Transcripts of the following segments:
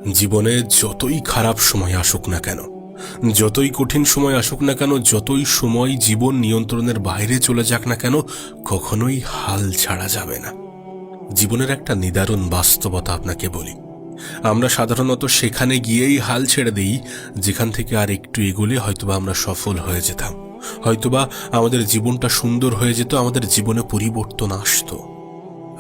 জীবনে যতই খারাপ সময় আসুক না কেন, যতই কঠিন সময় আসুক না কেন, যতই সময় জীবন নিয়ন্ত্রণের বাইরে চলে যাক না কেন, কখনোই হাল ছাড়া যাবে না। জীবনের একটা নিদারুণ বাস্তবতা আপনাকে বলি, আমরা সাধারণত সেখানে গিয়েই হাল ছেড়ে দিই যেখান থেকে আর একটু এগোলে হয়তোবা আমরা সফল হয়ে যেতাম, হয়তোবা আমাদের জীবনটা সুন্দর হয়ে যেত, আমাদের জীবনে পরিবর্তন আসতো।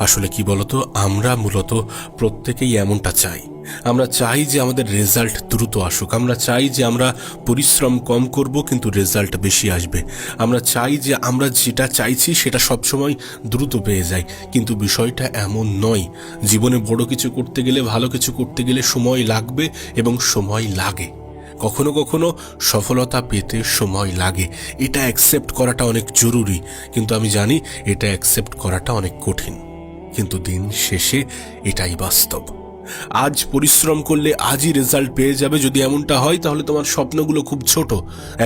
আসলে কি বলতো, আমরা মূলত প্রত্যেকেই এমনটা চাই। আমরা চাই যে আমাদের রেজাল্ট দ্রুত আসুক, আমরা চাই যে আমরা পরিশ্রম কম করব কিন্তু রেজাল্ট বেশি আসবে, আমরা চাই যে আমরা যেটা চাইছি সেটা সবসময় দ্রুত পেয়ে যাই। কিন্তু বিষয়টা এমন নয়। জীবনে বড় কিছু করতে গেলে, ভালো কিছু করতে গেলে সময় লাগবে এবং সময় লাগে। কখনো কখনো সফলতা পেতে সময় লাগে, এটা অ্যাকসেপ্ট করাটা অনেক জরুরি। কিন্তু আমি জানি এটা অ্যাকসেপ্ট করাটা অনেক কঠিন, কিন্তু দিন শেষে এটাই বাস্তব। আজ পরিশ্রম করলে আজই রেজাল্ট পেয়ে যাবে, যদি এমনটা হয় তাহলে তোমার স্বপ্নগুলো খুব ছোট।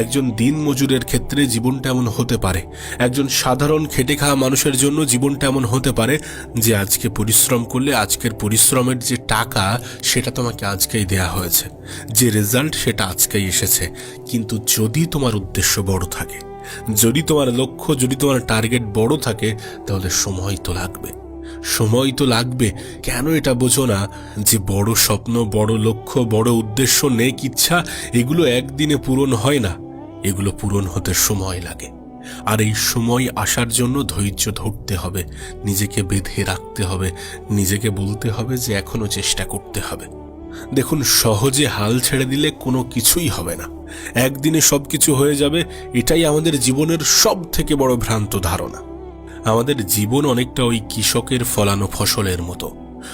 একজন দিন মজুরের ক্ষেত্রে জীবনটা এমন হতে পারে, একজন সাধারণ খেটে খাওয়া মানুষের জন্য জীবনটা এমন হতে পারে যে আজকে পরিশ্রম করলে আজকের পরিশ্রমের যে টাকা সেটা তোমাকে আজকেই দেয়া হয়েছে, যে রেজাল্ট সেটা আজকেই এসেছে। কিন্তু যদি তোমার উদ্দেশ্য বড় থাকে, যদি তোমার লক্ষ্য, যদি তোমার টার্গেট বড় থাকে, তাহলে সময় তো লাগবে। সময় তো লাগবে কেন এটা বোঝো না যে বড় স্বপ্ন, বড় লক্ষ্য, বড় উদ্দেশ্য, নেক ইচ্ছা, এগুলো একদিনে পূরণ হয় না, এগুলো পূরণ হতে সময় লাগে। আর এই সময় আসার জন্য ধৈর্য ধরতে হবে, নিজেকে বেঁধে রাখতে হবে, নিজেকে বলতে হবে যে এখনো চেষ্টা করতে হবে। দেখুন, সহজে হাল ছেড়ে দিলে কোনো কিছুই হবে না, একদিনে সবকিছু হয়ে যাবে, এটাই আমাদের জীবনের সব থেকে বড় ভ্রান্ত ধারণা। আমাদের জীবন অনেকটা ওই কৃষকের ফলানো ফসলের মতো।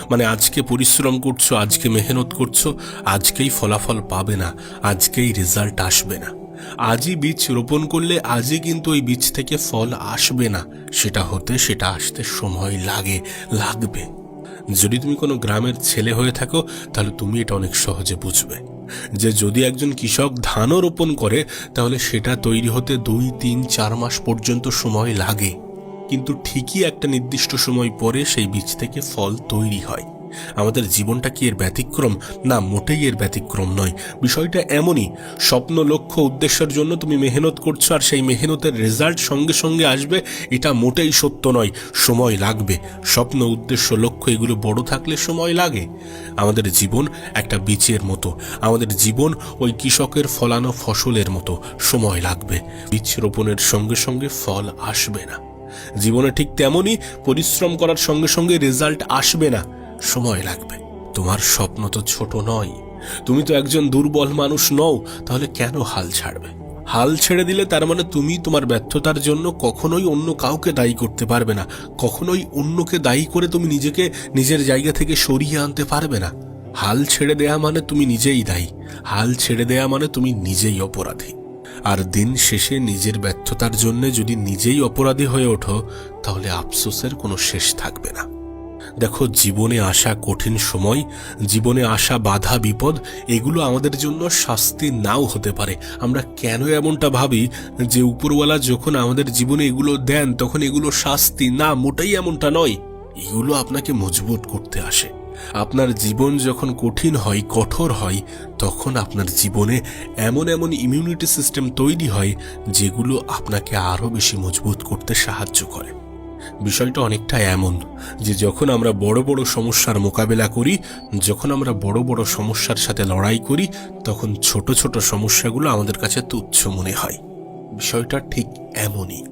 মানে আজকে পরিশ্রম করছো, আজকে মেহনত করছো, আজকেই ফলাফল পাবে না, আজকেই রেজাল্ট আসবে না। আজই বীজ রোপণ করলে আজই কিন্তু ওই বীজ থেকে ফল আসবে না, সেটা আসতে সময় লাগবে। যদি তুমি কোনো গ্রামের ছেলে হয়ে থাকো তাহলে তুমি এটা অনেক সহজে বুঝবে যে যদি একজন কৃষক ধানও রোপণ করে তাহলে সেটা তৈরি হতে 2, 3, 4 মাস পর্যন্ত সময় লাগে, কিন্তু ঠিকই একটা নির্দিষ্ট সময় পরে সেই বীজ থেকে ফল তৈরি হয়। আমাদের জীবনটা কি এর ব্যতিক্রম? না, মোটেই এর ব্যতিক্রম নয়। বিষয়টা এমনই, স্বপ্ন, লক্ষ্য, উদ্দেশ্যের জন্য তুমি মেহনত করছো আর সেই মেহনতের রেজাল্ট সঙ্গে সঙ্গে আসবে, এটা মোটেই সত্য নয়। সময় লাগবে। স্বপ্ন, উদ্দেশ্য, লক্ষ্য এগুলো বড় থাকলে সময় লাগে। আমাদের জীবন একটা বীজের মতো, আমাদের জীবন ওই কৃষকের ফলানো ফসলের মতো, সময় লাগবে। বীজ রোপণের সঙ্গে সঙ্গে ফল আসবে না। জীবনে ঠিক তেমনই, পরিশ্রম করার সঙ্গে সঙ্গে রেজাল্ট আসবে না, সময় লাগবে। তোমার স্বপ্ন তো ছোট নয়, তুমি তো একজন দুর্বল মানুষ নও, তাহলে কেন হাল ছাড়বে? হাল ছেড়ে দিলে তার মানে তুমি তোমার ব্যর্থতার জন্য কখনোই অন্য কাউকে দায়ী করতে পারবে না, কখনোই অন্যকে দায়ী করে তুমি নিজেকে নিজের জায়গা থেকে সরিয়ে আনতে পারবে না। হাল ছেড়ে দেয়া মানে তুমি নিজেই দায়ী, হাল ছেড়ে দেয়া মানে তুমি নিজেই অপরাধী। আর দিন শেষে নিজের ব্যর্থতার জন্য যদি নিজেই অপরাধী হয়ে ওঠো তাহলে আফসোসের কোনো শেষ থাকবে না। দেখো, জীবনে আসা কঠিন সময়, জীবনে আসা বাধা বিপদ, এগুলো আমাদের জন্য শাস্তি নাও হতে পারে। আমরা কেন এমনটা ভাবি যে উপরওয়ালা যখন আমাদের জীবনে এগুলো দেন তখন এগুলো শাস্তি? না, মোটেই এমনটা নয়। এগুলো আপনাকে মজবুত করতে আসে। আপনার জীবন যখন কঠিন হয়, কঠোর হয়, তখন আপনার জীবনে এমন এমন ইমিউনিটি সিস্টেম তৈরি হয় যেগুলো আপনাকে আরো বেশি মজবুত করতে সাহায্য করে। বিষয়টা অনেকটা এমন যে যখন আমরা বড় বড় সমস্যার মোকাবেলা করি, যখন আমরা বড় বড় সমস্যার সাথে লড়াই করি, তখন ছোট ছোট সমস্যাগুলো আমাদের কাছে তুচ্ছ মনে হয়। বিষয়টা ঠিক এমনই।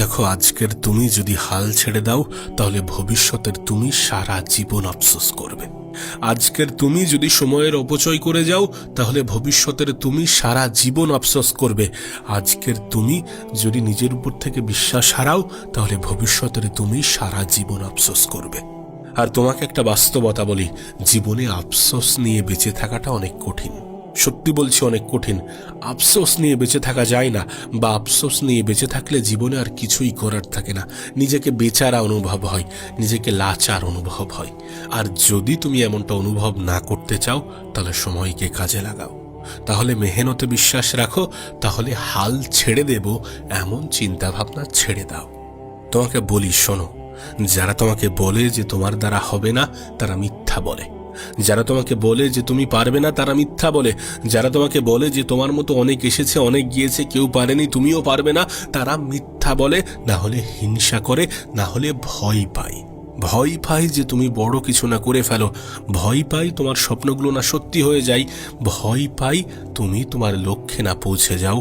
দেখো, আজকের তুমি যদি হাল ছেড়ে দাও তাহলে ভবিষ্যতের তুমি সারা জীবন আফসোস করবে। আজকের তুমি যদি সময়ের অপচয় করে যাও তাহলে ভবিষ্যতের তুমি সারা জীবন আফসোস করবে। আজকের তুমি যদি নিজের উপর থেকে বিশ্বাস হারাও তাহলে ভবিষ্যতের তুমি সারা জীবন আফসোস করবে। আর তোমাকে একটা বাস্তবতা বলি, জীবনে আফসোস নিয়ে বেঁচে থাকাটা অনেক কঠিন। সত্যি বলছি, অনেক কঠিন। আফসোস নিয়ে বেঁচে থাকা যায় না, বা আফসোস নিয়ে বেঁচে থাকলে জীবনে আর কিছুই করার থাকে না। নিজেকে বেচারা অনুভব হয়, নিজেকে লাচার অনুভব হয়। আর যদি তুমি এমনটা অনুভব না করতে চাও তাহলে সময়কে কাজে লাগাও, তাহলে মেহনতে বিশ্বাস রাখো, তাহলে হাল ছেড়ে দেব এমন চিন্তা ভাবনা ছেড়ে দাও। তোমাকে বলি, শোনো, যারা তোমাকে বলে যে তোমার দ্বারা হবে না তারা মিথ্যা বলে। যারা তোমাকে বলে যে তুমি পারবে না তারা মিথ্যা বলে। যারা তোমাকে বলে যে তোমার মতো অনেক এসেছে অনেক গিয়েছে কেউ পারেনি তুমিও পারবে না, তারা মিথ্যা বলে, না হলে হিংসা করে, না হলে ভয় পায়। ভয় পাই যে তুমি বড় কিছু না করে ফেলো, ভয় পাই তোমার স্বপ্নগুলো না সত্যি হয়ে যায়, ভয় পাই তুমি তোমার লক্ষ্যে না পৌঁছে যাও,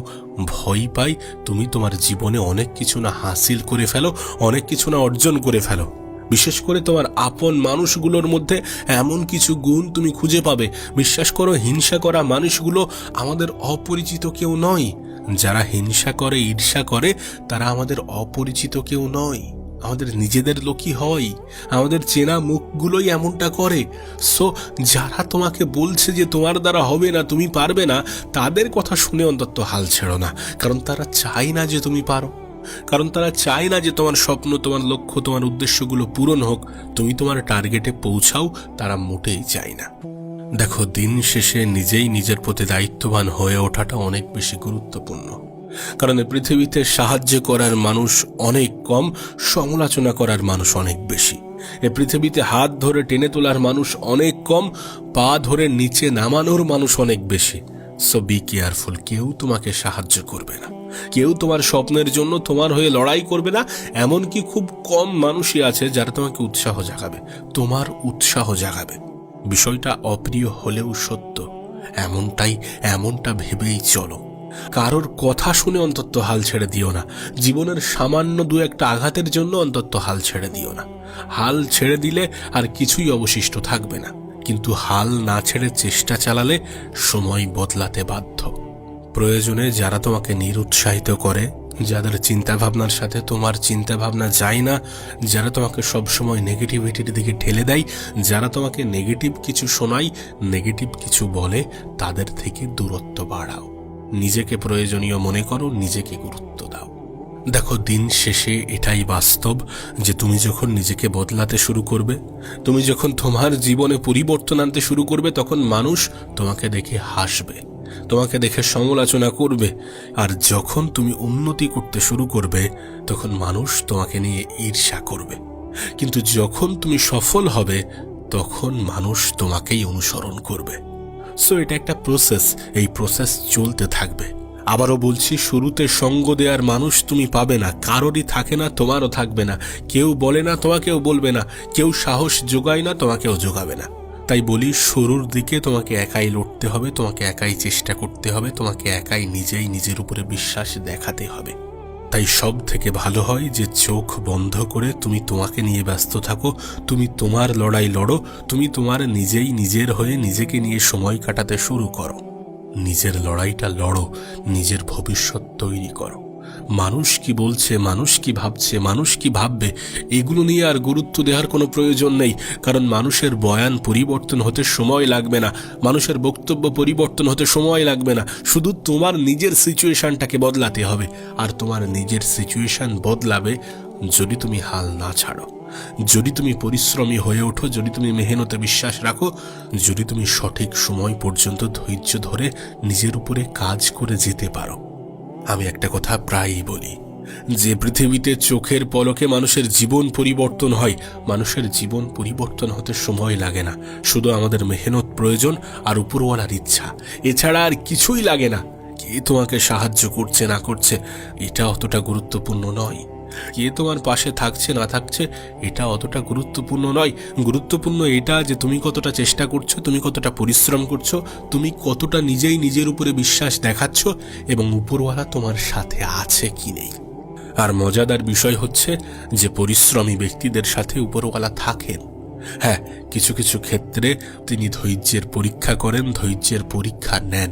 ভয় পাই তুমি তোমার জীবনে অনেক কিছু না হাসিল করে ফেলো, অনেক কিছু না অর্জন করে ফেলো। বিশেষ করে তোমার আপন মানুষগুলোর মধ্যে এমন কিছু গুণ তুমি খুঁজে পাবে। বিশ্বাস করো, হিংসা করা মানুষগুলো আমাদের অপরিচিত কেউ নয়। যারা হিংসা করে, ঈর্ষা করে, তারা আমাদের অপরিচিত কেউ নয়, আমাদের নিজেদের লোকই হয়। আমাদের চেনা মুখগুলোই এমনটা করে। সো যারা তোমাকে বলছে যে তোমার দ্বারা হবে না, তুমি পারবে না, তাদের কথা শুনে অন্তত হাল ছেড়ো না। কারণ তারা চায় না যে তুমি পারো, কারণ তারা চায় না যে তোমার স্বপ্ন, তোমার লক্ষ্য, তোমার উদ্দেশ্যগুলো পূরণ হোক, তুমি তোমার টার্গেটে পৌঁছাও, তারা মোটেই চায় না। দেখো, দিন শেষে নিজেই নিজের প্রতি দায়িত্ববান হয়ে ওঠাটা অনেক বেশি গুরুত্বপূর্ণ। কারণ পৃথিবীতে সাহায্য করার মানুষ অনেক কম, সমালোচনা করার মানুষ অনেক বেশি। এ পৃথিবীতে হাত ধরে টেনে তোলার মানুষ অনেক কম, পা ধরে নিচে নামানোর মানুষ অনেক বেশি। So be careful. কেউ তোমাকে সাহায্য করবে না, কেউ তোমার স্বপ্নের জন্য তোমার হয়ে লড়াই করবে না। এমনকি খুব কম মানুষই আছে যারা তোমাকে উৎসাহ জাগাবে, তোমার উৎসাহ জাগাবে। বিষয়টা অপ্রিয় হলেও সত্য, এমনটা ভেবেই চলো। কারোর কথা শুনে অন্তত হাল ছেড়ে দিও না। জীবনের সামান্য দু একটা আঘাতের জন্য অন্তত হাল ছেড়ে দিও না। হাল ছেড়ে দিলে আর কিছুই অবশিষ্ট থাকবে না, কিন্তু হাল না ছেড়ে চেষ্টা চালালে সময় বদলাতে বাধ্য। প্রয়োজনে যারা তোমাকে নিরুৎসাহিত করে, যাদের চিন্তাভাবনার সাথে তোমার চিন্তাভাবনা যায় না, যারা তোমাকে সবসময় নেগেটিভিটির দিকে ঠেলে দেয়, যারা তোমাকে নেগেটিভ কিছু শোনায়, নেগেটিভ কিছু বলে, তাদের থেকে দূরত্ব বাড়াও। নিজেকে প্রয়োজনীয় মনে করো, নিজেকে গুরুত্ব দাও। দেখো, দিন শেষে এটাই বাস্তব যে তুমি যখন নিজেকে বদলাতে শুরু করবে, তুমি যখন তোমার জীবনে পরিবর্তন আনতে শুরু করবে, তখন মানুষ তোমাকে দেখে হাসবে, তোমাকে দেখে সমালোচনা করবে। আর যখন তুমি উন্নতি করতে শুরু করবে, তখন মানুষ তোমাকে নিয়ে ঈর্ষা করবে। কিন্তু যখন তুমি সফল হবে, তখন মানুষ তোমাকেই অনুসরণ করবে। সো এটা একটা প্রসেস, এই প্রসেস চলতে থাকবে। আবারও বলছি, শুরুতে সঙ্গ দেওয়ার মানুষ তুমি পাবে না, কারোরই থাকে না, তোমারও থাকবে না। কেউ বলে না, তোমাকেও বলবে না। কেউ সাহস যোগায় না, তোমাকেও যোগাবে না। তাই বলি, শুরুর দিকে তোমাকে একাই লড়তে হবে, তোমাকে একাই চেষ্টা করতে হবে, তোমাকে একাই নিজেই নিজের উপরে বিশ্বাস দেখাতে হবে। তাই সব থেকে ভালো হয় যে চোখ বন্ধ করে তুমি তোমাকে নিয়ে ব্যস্ত থাকো, তুমি তোমার লড়াই লড়ো, তুমি তোমার নিজেই নিজের হয়ে নিজেকে নিয়ে সময় কাটাতে শুরু করো। নিজের লড়াইটা লড়ো, নিজের ভবিষ্যৎ তৈরি করো। মানুষ কি বলছে, মানুষ কি ভাবছে, মানুষ কি ভাববে, এগুলো নিয়ে আর গুরুত্ব দেওয়ার কোনো প্রয়োজন নেই। কারণ মানুষের বয়ান পরিবর্তন হতে সময় লাগবে না, মানুষের বক্তব্য পরিবর্তন হতে সময় লাগবে না। শুধু তোমার নিজের সিচুয়েশনটাকে বদলাতে হবে। আর তোমার নিজের সিচুয়েশন বদলাবে যদি তুমি হাল না ছাড়ো, যদি তুমি পরিশ্রমী হয়ে ওঠো, যদি তুমি মেহনতে বিশ্বাস রাখো, যদি তুমি সঠিক সময় পর্যন্ত ধৈর্য ধরে নিজের উপরে কাজ করে যেতে পারো। আমি একটা কথা প্রায়ই বলি যে পৃথিবীতে চোখের পলকে মানুষের জীবন পরিবর্তন হয়। মানুষের জীবন পরিবর্তন হতে সময় লাগে না, শুধু আমাদের মেহনত প্রয়োজন আর উপরওয়ালার ইচ্ছা, এছাড়া আর কিছুই লাগে না। কে তোমাকে সাহায্য করছে না করছে এটা অতটা গুরুত্বপূর্ণ নয়, কে তোমার পাশে থাকছে না থাকছে এটা অতটা গুরুত্বপূর্ণ নয়। গুরুত্বপূর্ণ এটা যে তুমি কতটা চেষ্টা করছো, তুমি কতটা পরিশ্রম করছো, তুমি কতটা নিজেই নিজের উপরে বিশ্বাস দেখাচ্ছ, এবং উপরওয়ালা তোমার সাথে আছে কি নেই। আর মজাদার বিষয় হচ্ছে যে পরিশ্রমী ব্যক্তিদের সাথে উপরওয়ালা থাকেন। হ্যাঁ, কিছু কিছু ক্ষেত্রে তিনি ধৈর্যের পরীক্ষা করেন, ধৈর্যের পরীক্ষা নেন,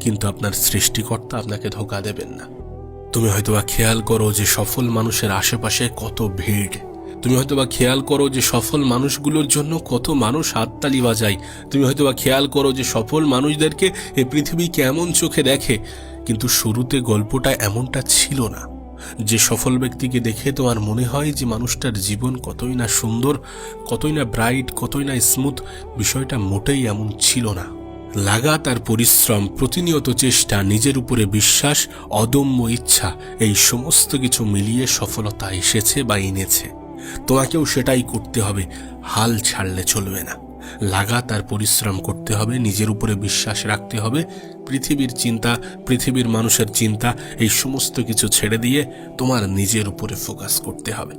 কিন্তু আপনার সৃষ্টিকর্তা আপনাকে ধোঁকা দেবেন না। তুমি হয়তোবা খেয়াল করো যে সফল মানুষের আশেপাশে কত ভিড়, তুমি হয়তোবা খেয়াল করো যে সফল মানুষগুলোর জন্য কত মানুষ হাততালি বাজায়, তুমি হয়তোবা খেয়াল করো যে সফল মানুষদেরকে এই পৃথিবী কেমন চোখে দেখে। কিন্তু শুরুতে গল্পটা এমনটা ছিল না। যে সফল ব্যক্তিকে দেখে তোমার মনে হয় যে মানুষটার জীবন কতই না সুন্দর, কতই না ব্রাইট, কতই না স্মুথ, বিষয়টা মোটেই এমন ছিল না। লাগাতার পরিশ্রম, প্রতিনিয়ত চেষ্টা, নিজের উপরে বিশ্বাস, অদম্য ইচ্ছা, এই সমস্ত কিছু মিলিয়ে সফলতা এসেছে বা এনেছে। তোমাকেও সেটাই করতে হবে, হাল ছাড়লে চলবে না। লাগাতার পরিশ্রম করতে হবে, নিজের উপরে বিশ্বাস রাখতে হবে, পৃথিবীর চিন্তা, পৃথিবীর মানুষের চিন্তা, এই সমস্ত কিছু ছেড়ে দিয়ে তোমার নিজের উপরে ফোকাস করতে হবে।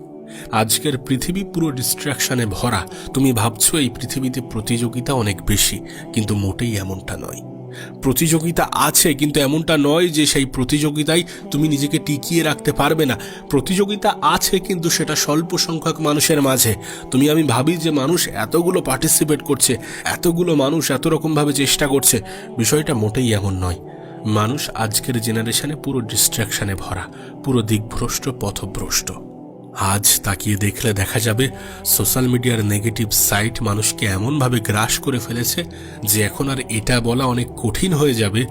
আজকের পৃথিবী পুরো ডিস্ট্রাকশনে ভরা। তুমি ভাবছো এই পৃথিবীতে প্রতিযোগিতা অনেক বেশি, কিন্তু মোটেই এমনটা নয়। প্রতিযোগিতা আছে, কিন্তু এমনটা নয় যে সেই প্রতিযোগিতায় তুমি নিজেকে টিকিয়ে রাখতে পারবে না। প্রতিযোগিতা আছে, কিন্তু সেটা স্বল্প সংখ্যক মানুষের মাঝে। আমি ভাবি যে মানুষ এতগুলো পার্টিসিপেট করছে, এতগুলো মানুষ এত রকমভাবে চেষ্টা করছে, বিষয়টা মোটেই এমন নয়। মানুষ আজকের জেনারেশনে পুরো ডিস্ট্রাকশনে ভরা, পুরো দিকভ্রষ্ট, পথভ্রষ্ট। আজ তাকিয়ে দেখলে দেখা যাবে সোশ্যাল মিডিয়ার নেগেটিভ সাইট মানুষকে এমনভাবে গ্রাস করে ফেলেছে যে এখন আর এটা বলা অনেক কঠিন হয়ে যাবে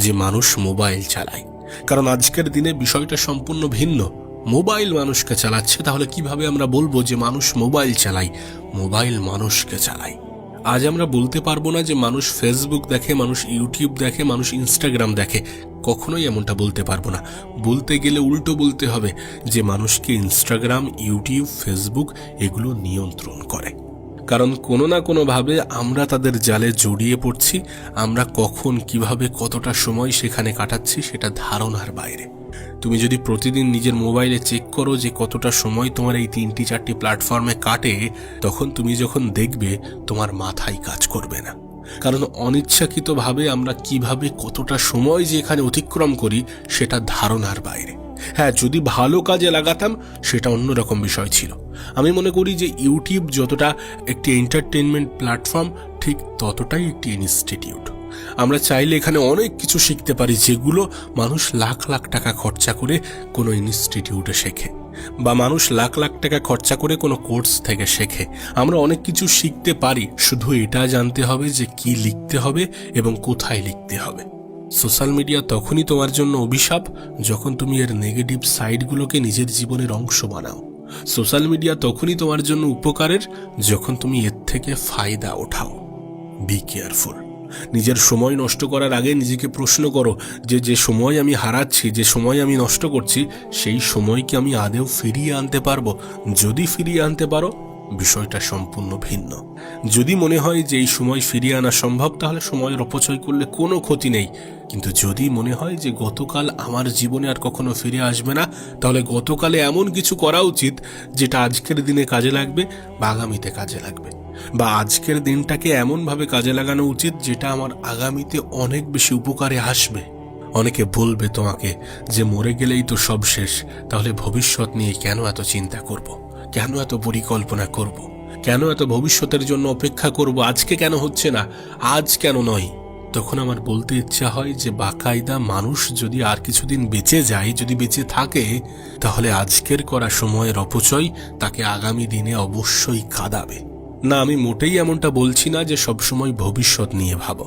যে মানুষ মোবাইল চালায়। কারণ আজকের দিনে বিষয়টা সম্পূর্ণ ভিন্ন। মোবাইল মানুষকে চালাচ্ছে, তাহলে কিভাবে আমরা বলবো যে মানুষ মোবাইল চালায়? মোবাইল মানুষকে চালায়। আজ আমরা বলতে পারবো না যে মানুষ ফেসবুক দেখে, মানুষ ইউটিউব দেখে, মানুষ ইনস্টাগ্রাম দেখে। কখনোই এমনটা বলতে পারবো না। বলতে গেলে উল্টো বলতে হবে যে মানুষকে ইনস্টাগ্রাম, ইউটিউব, ফেসবুক এগুলো নিয়ন্ত্রণ করে। কারণ কোনো না কোনোভাবে আমরা তাদের জালে জড়িয়ে পড়ছি। আমরা কখন, কিভাবে, কতটা সময় সেখানে কাটাচ্ছি সেটা ধারণার বাইরে। তুমি যদি প্রতিদিন নিজের মোবাইলে চেক করো যে কতটা সময় তোমার এই 3-4টি প্ল্যাটফর্মে কাটে, তখন তুমি যখন দেখবে তোমার মাথায় কাজ করবে না। কারণ অনিচ্ছাকৃতভাবে আমরা কিভাবে, কতটা সময় যে এখানে অতিক্রম করি সেটা ধারণার বাইরে। হ্যাঁ, যদি ভালো কাজে লাগাতাম সেটা অন্যরকম বিষয় ছিল। আমি মনে করি যে ইউটিউব যতটা একটি এন্টারটেনমেন্ট প্ল্যাটফর্ম, ঠিক ততটাই একটি ইনস্টিটিউট। আমরা চাইলে এখানে অনেক কিছু শিখতে পারি, যেগুলো মানুষ লাখ লাখ টাকা খরচা করে কোনো ইনস্টিটিউটে শেখে, বা মানুষ লাখ লাখ টাকা খরচা করে কোনো কোর্স থেকে শেখে। আমরা অনেক কিছু শিখতে পারি, শুধু এটা জানতে হবে যে কি লিখতে হবে এবং কোথায় লিখতে হবে। সোশ্যাল মিডিয়া তখনই তোমার জন্য অভিশাপ যখন তুমি এর নেগেটিভ সাইডগুলোকে নিজের জীবনের অংশ বানাও। সোশ্যাল মিডিয়া তখনই তোমার জন্য উপকারের যখন তুমি এর থেকে ফায়দা ওঠাও। Be careful. নিজের সময় নষ্ট করার আগে নিজেকে প্রশ্ন করো যে সময় আমি হারাচ্ছি, যে সময় আমি নষ্ট করছি, সেই সময়কে আমি আদৌ ফিরিয়ে আনতে পারবো? যদি ফিরিয়ে আনতে পারো, বিষয়টা সম্পূর্ণ ভিন্ন। যদি মনে হয় যে এই সময় ফিরিয়ে আনা সম্ভব, তাহলে সময়ের অপচয় করলে কোনো ক্ষতি নেই। কিন্তু যদি মনে হয় যে গতকাল আমার জীবনে আর কখনো ফিরে আসবে না, তাহলে গতকালে এমন কিছু করা উচিত যেটা আজকের দিনে কাজে লাগবে বা আগামীতে কাজে লাগবে। বা আজকের দিনটাকে এমনভাবে কাজে লাগানো উচিত যেটা আমার আগামীতে অনেক বেশি উপকারে আসবে। অনেকে বলবে তোমাকে যে মরে গেলেই তো সব শেষ, তাহলে ভবিষ্যৎ নিয়ে কেন এত চিন্তা করব? কেন এত পরিকল্পনা করব? কেন এত ভবিষ্যতের জন্য অপেক্ষা করব? আজকে কেন হচ্ছে না? আজ কেন নয়? তখন আমার বলতে ইচ্ছা হয় যে বাকায়দা মানুষ যদি আর কিছুদিন বেঁচে যায়, যদি বেঁচে থাকে, তাহলে আজকের করা সময়ের অপচয় তাকে আগামী দিনে অবশ্যই কাঁদাবে। না, আমি মোটেই এমনটা বলছি না যে সবসময় ভবিষ্যৎ নিয়ে ভাবো।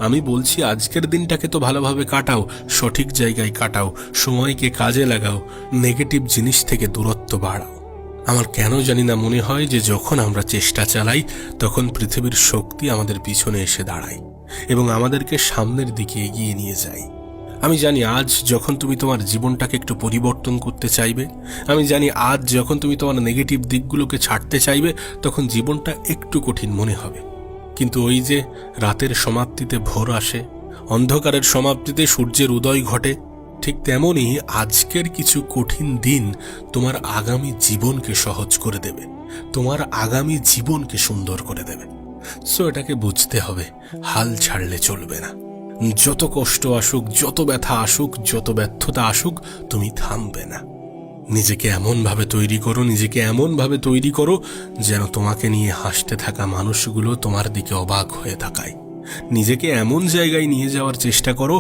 আমি বলছি আজকের দিনটাকে তো ভালোভাবে কাটাও, সঠিক জায়গায় কাটাও, সময়কে কাজে লাগাও, নেগেটিভ জিনিস থেকে দূরত্ব বাড়াও। আমার কেন জানি না মনে হয় যে যখন আমরা চেষ্টা চালাই, তখন পৃথিবীর শক্তি আমাদের পিছনে এসে দাঁড়ায় এবং আমাদেরকে সামনের দিকে এগিয়ে নিয়ে যায়। আমি জানি আজ যখন তুমি তোমার জীবনটাকে একটু পরিবর্তন করতে চাইবে, আমি জানি আজ যখন তুমি তোমার নেগেটিভ দিকগুলোকে ছাড়তে চাইবে, তখন জীবনটা একটু কঠিন মনে হবে। কিন্তু ওই যে রাতের সমাপ্তিতে ভোর আসে, অন্ধকারের সমাপ্তিতে সূর্যের উদয় ঘটে, ঠিক তেমনই আজকের কিছু কঠিন দিন তোমার আগামী জীবনকে সহজ করে দেবে, তোমার আগামী জীবনকে সুন্দর করে দেবে। সো এটাকে বুঝতে হবে, হাল ছাড়লে চলবে না। যত কষ্ট আসুক, যত ব্যথা আসুক, যত ব্যর্থতা আসুক, তুমি থামবে না। নিজেকে এমনভাবে তৈরি করো, নিজেকে এমনভাবে তৈরি করো যেন তোমাকে নিয়ে হাসতে থাকা মানুষগুলো তোমার দিকে অবাক হয়ে তাকায়। নিজেকে এমন জায়গায় নিয়ে যাওয়ার চেষ্টা করো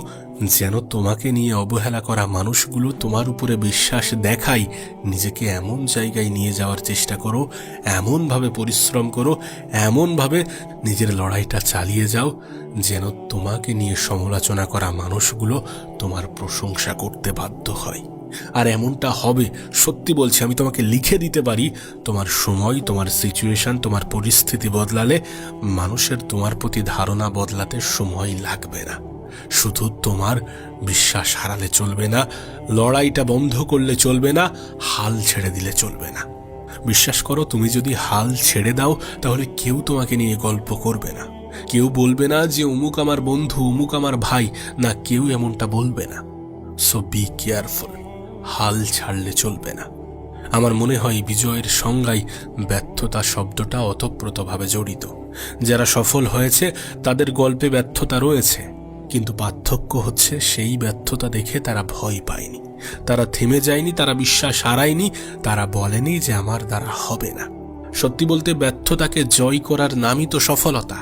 যেন তোমাকে নিয়ে অবহেলা করা মানুষগুলো তোমার উপরে বিশ্বাস দেখায়। নিজেকে এমন জায়গায় নিয়ে যাওয়ার চেষ্টা করো, এমনভাবে পরিশ্রম করো, এমনভাবে নিজের লড়াইটা চালিয়ে যাও যেন তোমাকে নিয়ে সমালোচনা করা মানুষগুলো তোমার প্রশংসা করতে বাধ্য হয়। আর এমনটা হবে, সত্যি বলছি, আমি তোমাকে লিখে দিতে পারি, তোমার সময়, তোমার সিচুয়েশন, তোমার পরিস্থিতি বদলালে মানুষের তোমার প্রতি ধারণা বদলাতে সময় লাগবে না। শুধু তোমার বিশ্বাস হারালে চলবে না, লড়াইটা বন্ধ করলে চলবে না, হাল ছেড়ে দিলে চলবে না। বিশ্বাস করো, তুমি যদি হাল ছেড়ে দাও তাহলে কেউ তোমাকে নিয়ে গল্প করবে না, কেউ বলবে না যে অমুক আমার বন্ধু, অমুক আমার ভাই, না, কেউ এমনটা বলবে না। সো বি কেয়ারফুল, হাল ছাড়লে চলবে না। আমার মনে হয় বিজয়ের সংজ্ঞায় ব্যর্থতা শব্দটা ওতপ্রোতভাবে জড়িত। যারা সফল হয়েছে তাদের গল্পে ব্যর্থতা রয়েছে, কিন্তু পার্থক্য হচ্ছে সেই ব্যর্থতা দেখে তারা ভয় পায়নি, তারা থেমে যায়নি, তারা বিশ্বাস হারায়নি, তারা বলেনি যে আমার দ্বারা হবে না। সত্যি বলতে ব্যর্থতাকে জয় করার নামই তো সফলতা।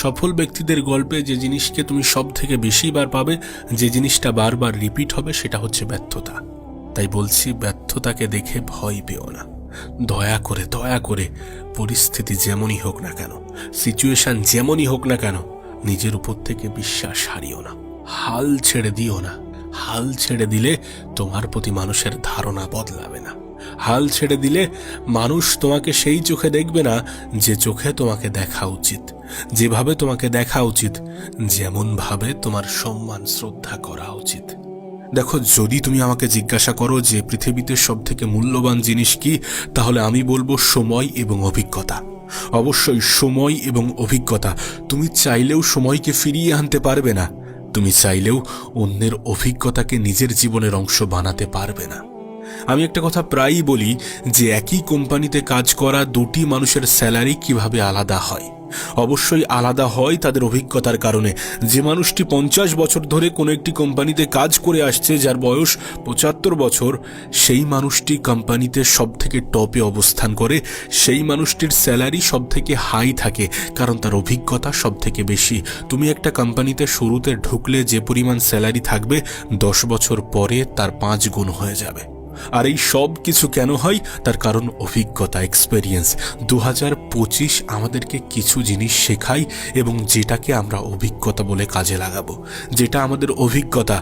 সফল ব্যক্তিদের গল্পে যে জিনিসকে তুমি সব থেকে বেশিবার পাবে, যে জিনিসটা বারবার রিপিট হবে, সেটা হচ্ছে ব্যর্থতা। তাই বলছি, ব্যর্থতাকে দেখে ভয় পেও না। দয়া করে পরিস্থিতি যেমনই হোক না কেন, সিচুয়েশন যেমনই হোক না কেন, নিজের উপর থেকে বিশ্বাস হারিও না, হাল ছেড়ে দিও না। হাল ছেড়ে দিলে তোমার প্রতি মানুষের ধারণা বদলাবে না। হাল ছেড়ে দিলে মানুষ তোমাকে সেই চোখে দেখবে না যে চোখে তোমাকে দেখা উচিত, যেভাবে তোমাকে দেখা উচিত, যেমন ভাবে তোমার সম্মান শ্রদ্ধা করা উচিত। দেখো, যদি তুমি আমাকে জিজ্ঞাসা করো যে পৃথিবীতে সব থেকে মূল্যবান জিনিস কি, তাহলে আমি বলবো সময় এবং অভিজ্ঞতা। অবশ্যই সময় এবং অভিজ্ঞতা। তুমি চাইলেও সময়কে ফিরিয়ে আনতে পারবে না, তুমি চাইলেও অন্যের অভিজ্ঞতাকে নিজের জীবনের অংশ বানাতে পারবে না। আমি একটা কথা প্রায়ই বলি যে একই কোম্পানিতে কাজ করা দুটি মানুষের স্যালারি কিভাবে আলাদা হয়। অবশ্যই আলাদা হয় তাদের অভিজ্ঞতার কারণে। যে মানুষটি 50 বছর ধরে কোনো একটি কোম্পানিতে কাজ করে আসছে, যার বয়স 75 বছর, সেই মানুষটি কোম্পানিতে সব থেকে টপে অবস্থান করে, সেই মানুষটির স্যালারি সব থেকে হাই থাকে, কারণ তার অভিজ্ঞতা সব থেকে বেশি। তুমি একটা কোম্পানিতে শুরুতে ঢুকলে যে পরিমাণ স্যালারি থাকবে, 10 বছর পরে তার 5 গুণ হয়ে যাবে। আর এই সব কিছু কেন হয়? তার কারণ অভিজ্ঞতা, এক্সপেরিয়েন্স। 2025 আমাদেরকে কিছু জিনিস শেখায়, এবং যেটাকে আমরা অভিজ্ঞতা বলে কাজে লাগাবো। যেটা আমাদের অভিজ্ঞতা,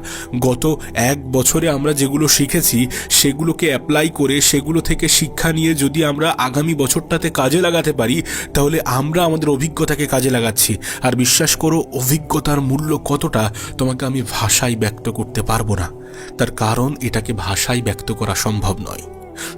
গত 1 বছরে আমরা যেগুলো শিখেছি সেগুলোকে অ্যাপ্লাই করে, সেগুলো থেকে শিক্ষা নিয়ে যদি আমরা আগামী বছরটাতে কাজে লাগাতে পারি, তাহলে আমরা আমাদের অভিজ্ঞতাকে কাজে লাগাচ্ছি। আর বিশ্বাস করো, অভিজ্ঞতার মূল্য কতটা তোমাকে আমি ভাষায় ব্যক্ত করতে পারবো না। তার কারণ এটাকে ভাষায় ব্যক্ত করা সম্ভব নয়।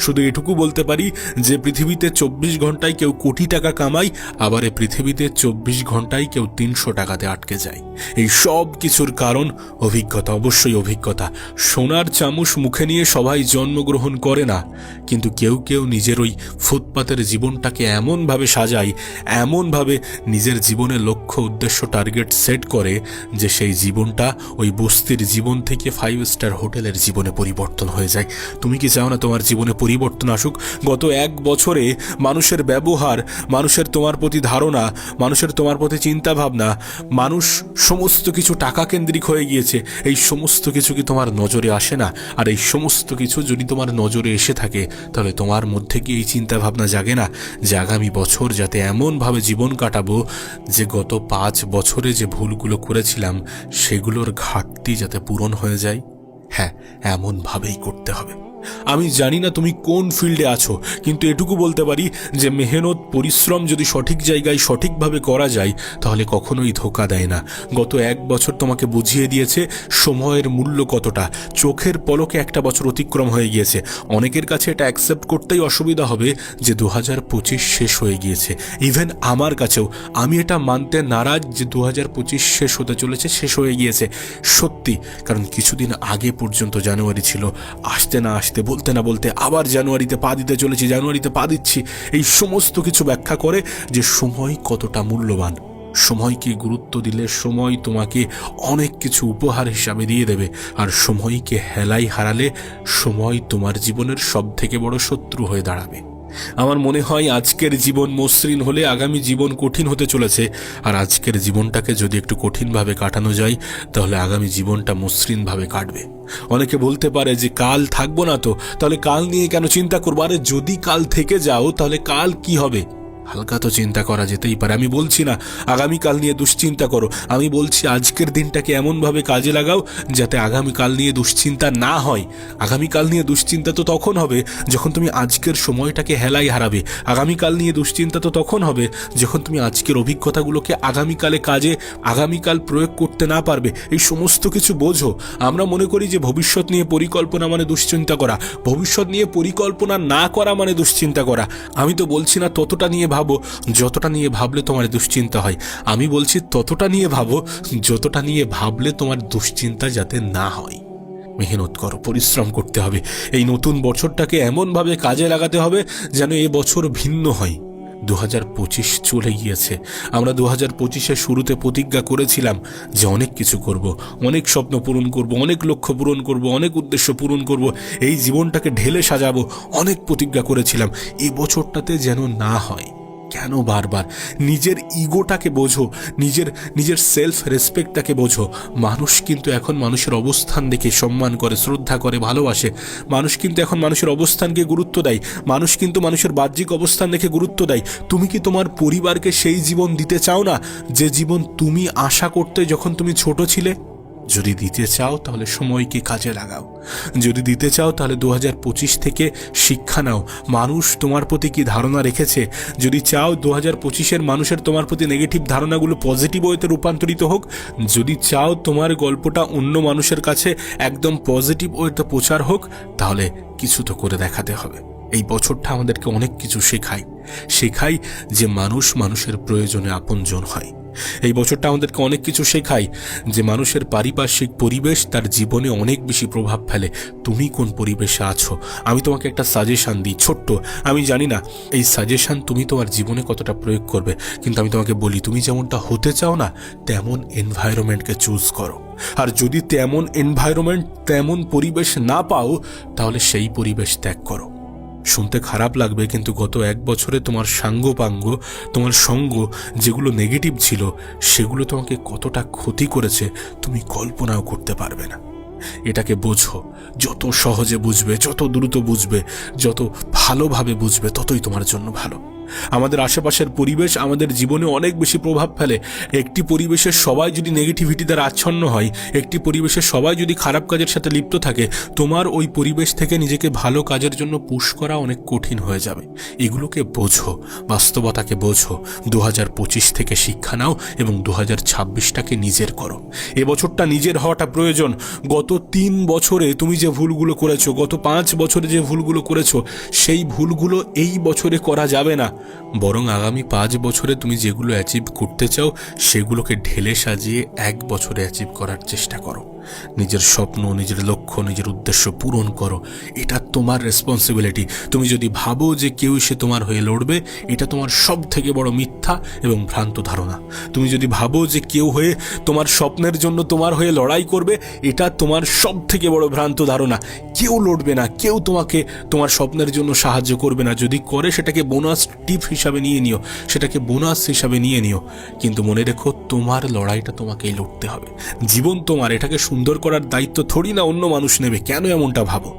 শুধু এটুকু বলতে পারি যে পৃথিবীতে 24 ঘন্টায় কেউ কোটি টাকা কামায়, আবার এই পৃথিবীতে 24 ঘন্টায় কেউ 300 টাকাতে আটকে যায়। এই সব কিছুর কারণ অভিজ্ঞতা, অবশ্যই অভিজ্ঞতা। সোনার চামচ মুখে নিয়ে সবাই জন্মগ্রহণ করে না, কিন্তু কেউ কেউ নিজের ওই ফুটপাতের জীবনটাকে এমনভাবে সাজায়, এমনভাবে নিজের জীবনের লক্ষ্য, উদ্দেশ্য, টার্গেট সেট করে যে সেই জীবনটা ওই বস্তির জীবন থেকে 5 স্টার হোটেলের জীবনে পরিবর্তন হয়ে যায়। তুমি কি চাও না তোমার জীবনে পরিবর্তন আসুক? গত 1 বছরে মানুষের ব্যবহার, মানুষের তোমার প্রতি ধারণা, মানুষের তোমার প্রতি চিন্তা ভাবনা, মানুষ সমস্ত কিছু টাকা কেন্দ্রিক হয়ে গিয়েছে। এই সমস্ত কিছু কি তোমার নজরে আসে না? আর এই সমস্ত কিছু যদি তোমার নজরে এসে থাকে, তাহলে তোমার মধ্যে কি এই চিন্তা ভাবনা জাগে না যে আগামী বছর যাতে এমনভাবে জীবন কাটাবো যে গত 5 বছরে যে ভুলগুলো করেছিলাম সেগুলোর ঘাটতি যাতে পূরণ হয়ে যায়? হ্যাঁ, এমনভাবেই করতে হবে। আমি জানি না তুমি কোন ফিল্ডে আছো, কিন্তু এটুকু বলতে পারি যে মেহনত, পরিশ্রম যদি সঠিক জায়গায় সঠিকভাবে করা যায়, তাহলে কখনোই ধোঁকা দেয় না। গত 1 বছর তোমাকে বুঝিয়ে দিয়েছে সময়ের মূল্য কতটা। চোখের পলকে 1 বছর অতিক্রম হয়ে গিয়েছে। অনেকের কাছে এটা অ্যাকসেপ্ট করতেই অসুবিধা হবে যে 2025 শেষ হয়ে গিয়েছে। ইভেন আমার কাছেও, আমি এটা মানতে নারাজ যে 2025 শেষ হতে চলেছে, শেষ হয়ে গিয়েছে। সত্যি, কারণ কিছুদিন আগে পর্যন্ত জানুয়ারি ছিল, আসতে না আসতে, বলতে না বলতে আবার জানুয়ারিতে পা দিতে চলেছি, জানুয়ারিতে পা দিচ্ছি। এই সমস্ত কিছু ব্যাখ্যা করে যে সময় কতটা মূল্যবান। সময়কে গুরুত্ব দিলে সময় তোমাকে অনেক কিছু উপহার হিসাবে দিয়ে দেবে, আর সময়কে হেলাই হারালে সময় তোমার জীবনের সব থেকে বড় শত্রু হয়ে দাঁড়াবে। আমার মনে হয় আজকের জীবন মসৃণ হলে আগামী জীবন কঠিন হতে চলেছে, আর আজকের জীবনটাকে যদি একটু কঠিনভাবে কাটানো যায়, তাহলে আগামী জীবনটা মসৃণভাবে কাটবে। অনেকে বলতে পারে যে কাল থাকবো না তো, তাহলে কাল নিয়ে কেন চিন্তা করবো? আরে যদি কাল থেকে যাও তাহলে কাল কি হবে? হালকা তো চিন্তা করা যেতেই পারে। আমি বলছি না আগামীকাল নিয়ে দুশ্চিন্তা করো, আমি বলছি আজকের দিনটাকে এমনভাবে কাজে লাগাও যাতে আগামীকাল নিয়ে দুশ্চিন্তা না হয়। আগামীকাল নিয়ে দুশ্চিন্তা তো তখন হবে যখন তুমি আজকের সময়টাকে হেলায় হারাবে। আগামীকাল নিয়ে দুশ্চিন্তা তো তখন হবে যখন তুমি আজকের অভিজ্ঞতাগুলোকে আগামীকালে কাজে আগামীকাল প্রয়োগ করতে না পারবে। এই সমস্ত কিছু বোঝো। আমরা মনে করি যে ভবিষ্যৎ নিয়ে পরিকল্পনা মানে দুশ্চিন্তা করা, ভবিষ্যৎ নিয়ে পরিকল্পনা না করা মানে দুশ্চিন্তা করা। আমি তো বলছি না ততটা নিয়ে ভাবো যতটা নিয়ে ভাবলে তোমার দুশ্চিন্তা হয়, আমি বলছি ততটা নিয়ে ভাবো যতটা নিয়ে ভাবলে তোমার দুশ্চিন্তা যাতে না হয়। মেহনত করো, পরিশ্রম করতে হবে। এই নতুন বছরটাকে এমনভাবে কাজে লাগাতে হবে যেন এ বছর ভিন্ন হয়। 2025 চলে গিয়েছে। আমরা 2025-এর শুরুতে প্রতিজ্ঞা করেছিলাম যে অনেক কিছু করব, অনেক স্বপ্ন পূরণ করব, অনেক লক্ষ্য পূরণ করব, অনেক উদ্দেশ্য পূরণ করব, এই জীবনটাকে ঢেলে সাজাবো, অনেক প্রতিজ্ঞা করেছিলাম। এই বছরটাতে যেন না হয়। কেন বারবার নিজের ইগোটাকে বোঝো, নিজের সেলফ রেসপেক্টটাকে বোঝো। মানুষ কিন্তু এখন মানুষের অবস্থান দেখে সম্মান করে, শ্রদ্ধা করে, ভালোবাসে। মানুষ কিন্তু এখন মানুষের অবস্থানকে গুরুত্ব দেয়। মানুষ কিন্তু মানুষের বাহ্যিক অবস্থান দেখে গুরুত্ব দেয়। তুমি কি তোমার পরিবারকে সেই জীবন দিতে চাও না যে জীবন তুমি আশা করতে যখন তুমি ছোট ছিলে? যদি দিতে চাও তাহলে সময়কে কাজে লাগাও। যদি দিতে চাও তাহলে 2025 থেকে শিক্ষা নাও। মানুষ তোমার প্রতি কি ধারণা রেখেছে, যদি চাও 2025-এর মানুষের তোমার প্রতি নেগেটিভ ধারণাগুলো পজিটিভ ওয়েতে রূপান্তরিত হোক, যদি চাও তোমার গল্পটা অন্য মানুষের কাছে একদম পজিটিভ ওয়েতে প্রচার হোক, তাহলে কিছু তো করে দেখাতে হবে। এই বছরটা আমাদেরকে অনেক কিছু শেখায় যে মানুষ মানুষের প্রয়োজনে আপনজন হয়। এই বছরটা আমাদেরকে অনেক কিছু শেখায় যে মানুষের পারিপার্শ্বিক পরিবেশ তার জীবনে অনেক বেশি প্রভাব ফেলে। তুমি কোন পরিবেশে আছো? আমি তোমাকে একটা সাজেশন দিই, ছোট্ট। আমি জানি না এই সাজেশন তুমি তোমার জীবনে কতটা প্রয়োগ করবে, কিন্তু আমি তোমাকে বলি, তুমি যেমনটা হতে চাও না তেমন এনভায়রনমেন্টকে চুজ করো। আর যদি তেমন এনভায়রনমেন্ট, তেমন পরিবেশ না পাও, তাহলে সেই পরিবেশ ত্যাগ করো। শুনতে খারাপ লাগবে, কিন্তু গত 1 বছরে তোমার সাঙ্গপাঙ্গ, তোমার সঙ্গ যেগুলো নেগেটিভ ছিল, সেগুলো তোমাকে কতটা ক্ষতি করেছে তুমি কল্পনাও করতে পারবে না। এটাকে বোঝো। যত সহজে বুঝবে, যত দ্রুত বুঝবে, যত ভালোভাবে বুঝবে, ততই তোমার জন্য ভালো। আমাদের আশেপাশের পরিবেশ আমাদের জীবনে অনেক বেশি প্রভাব ফেলে। একটি পরিবেশের সবাই যদি নেগেটিভিটি দ্বারা আচ্ছন্ন হয়, একটি পরিবেশের সবাই যদি খারাপ কাজের সাথে লিপ্ত থাকে, তোমার ওই পরিবেশ থেকে নিজেকে ভালো কাজের জন্য পুশ করা অনেক কঠিন হয়ে যাবে। এগুলোকে বোঝো, বাস্তবতাকে বোঝো। 2025 থেকে শিক্ষা নাও এবং 2026টাকে নিজের করো। এবছরটা নিজের হওয়াটা প্রয়োজন। গত 3 বছরে তুমি যে ভুলগুলো করেছো, গত 5 বছরে যে ভুলগুলো করেছো, সেই ভুলগুলো এই বছরে করা যাবে না। বরং আগামী 5 বছরে তুমি যেগুলো অ্যাচিভ করতে চাও সেগুলোকে ঢেলে সাজিয়ে 1 বছরে অ্যাচিভ করার চেষ্টা করো। নিজের স্বপ্ন, নিজের লক্ষ্য, নিজের উদ্দেশ্য পূরণ করো। এটা তোমার রেসপন্সিবিলিটি। তুমি যদি ভাবো যে কেউ সে তোমার হয়ে লড়বে, এটা তোমার সব থেকে বড় মিথ্যা এবং ভ্রান্ত ধারণা। তুমি যদি ভাবো যে কেউ হয়ে তোমার স্বপ্নের জন্য তোমার হয়ে লড়াই করবে, এটা তোমার সব থেকে বড় ভ্রান্ত ধারণা। কেউ লড়বে না, কেউ তোমাকে তোমার স্বপ্নের জন্য সাহায্য করবে না। যদি করে সেটাকে বোনাস টিপ হিসাবে নিয়ে নিও, সেটাকে বোনাস হিসাবে নিয়ে নিও। কিন্তু মনে রেখো, তোমার লড়াইটা তোমাকেই লড়তে হবে। জীবন তোমার, এটাকে সুন্দর করার দায়িত্ব থোড়ি না অন্য মানুষ নেবে। কেন এমনটা ভাবো?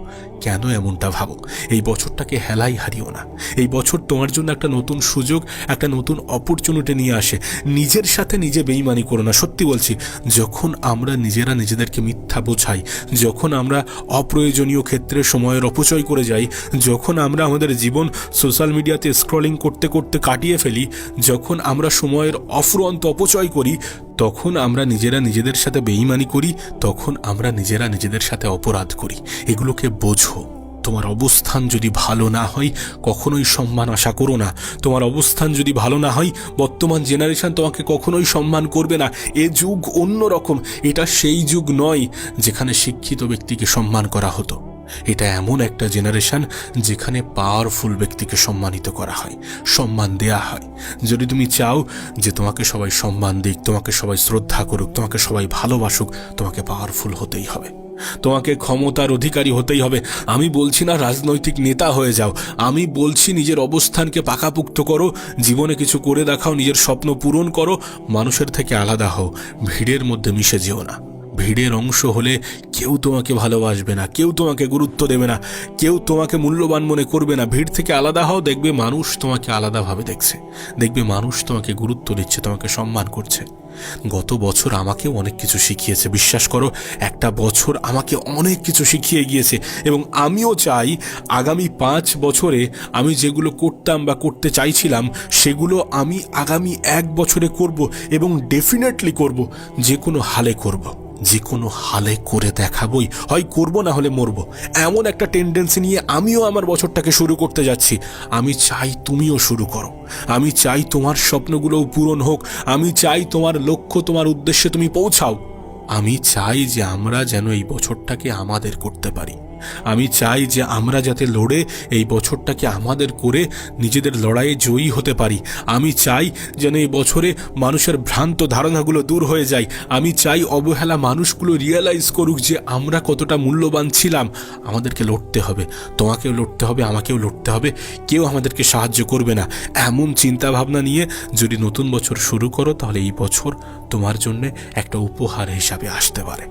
এই বছরটাকে হেলাই হারিও না। এই বছর তোমার জন্য একটা নতুন সুযোগ, একটা নতুন অপরচুনিটি নিয়ে আসে। নিজের সাথে নিজে বেইমানি করো না। সত্যি বলছি, যখন আমরা নিজেরা নিজেদেরকে মিথ্যা বোঝাই, যখন আমরা অপ্রয়োজনীয় ক্ষেত্রে সময়ের অপচয় করে যাই, যখন আমরা আমাদের জীবন সোশ্যাল মিডিয়াতে স্ক্রলিং করতে করতে কাটিয়ে ফেলি, যখন আমরা সময়ের অফুরন্ত অপচয় করি, তখন আমরা নিজেরা নিজেদের সাথে বেইমানি করি, তখন আমরা নিজেরা নিজেদের সাথে অপরাধ করি। এগুলোকে বোঝো। তোমার অবস্থান যদি ভালো না হয়, কখনোই সম্মান আশা করো না। তোমার অবস্থান যদি ভালো না হয়, বর্তমান জেনারেশন তোমাকে কখনোই সম্মান করবে না। এ যুগ অন্যরকম। এটা সেই যুগ নয় যেখানে শিক্ষিত ব্যক্তিকে সম্মান করা হতো। এটা এমন একটা জেনারেশন যেখানে পাওয়ারফুল ব্যক্তিকে সম্মানিত করা হয়, সম্মান দেয়া হয়। যদি তুমি চাও যে তোমাকে সবাই সম্মান দিক, তোমাকে সবাই শ্রদ্ধা করুক, তোমাকে সবাই ভালোবাসুক, তোমাকে পাওয়ারফুল হতেই হবে, তোমাকে ক্ষমতার অধিকারী হতেই হবে। আমি বলছি না রাজনৈতিক নেতা হয়ে যাও, আমি বলছি নিজের অবস্থানকে পাকাপোক্ত করো, জীবনে কিছু করে দেখাও, নিজের স্বপ্ন পূরণ করো, মানুষের থেকে আলাদা হও, ভিড়ের মধ্যে মিশে যেও না। ভিড়ের অংশ হলে কেউ তোমাকে ভালোবাসবে না, কেউ তোমাকে গুরুত্ব দেবে না, কেউ তোমাকে মূল্যবান মনে করবে না। ভিড় থেকে আলাদা হও, দেখবে মানুষ তোমাকে আলাদাভাবে দেখছে, দেখবে মানুষ তোমাকে গুরুত্ব দিচ্ছে, তোমাকে সম্মান করছে। গত বছর আমাকেও অনেক কিছু শিখিয়েছে, বিশ্বাস করো, একটা বছর আমাকে অনেক কিছু শিখিয়ে গিয়েছে। এবং আমিও চাই আগামী 5 বছরে আমি যেগুলো করতাম বা করতে চাইছিলাম সেগুলো আমি আগামী 1 বছরে করব, এবং ডেফিনেটলি করব, যে কোনো হালে করব, যে কোনো হালে করে দেখাবই, হয় করব না হলে মরব। এমন একটা টেন্ডেন্সি নিয়ে আমিও আমার বছরটাকে শুরু করতে যাচ্ছি। আমি চাই তুমিও শুরু করো, আমি চাই তোমার স্বপ্নগুলোও পূরণ হোক, আমি চাই তোমার লক্ষ্য, তোমার উদ্দেশ্যে তুমি পৌঁছাও। আমি চাই যে আমরা যেন এই বছরটাকে আমাদের করতে পারি। আমি চাই যে আমরা যাতে লড়ে এই বছরটাকে আমাদের করে নিজেদের লড়াইয়ে জয়ী হতে পারি। আমি চাই যেন এই বছরে মানুষের ভ্রান্ত ধারণাগুলো দূর হয়ে যায়। আমি চাই অবহেলা মানুষগুলো রিয়েলাইজ করুক যে আমরা কতটা মূল্যবান ছিলাম। আমাদেরকে লড়তে হবে, তোমাকেও লড়তে হবে, আমাকেও লড়তে হবে, কেউ আমাদেরকে সাহায্য করবে না। এমন চিন্তাভাবনা নিয়ে যদি নতুন বছর শুরু করো, তাহলে এই বছর তোমার জন্য একটা উপহার হিসাবে আসতে পারে।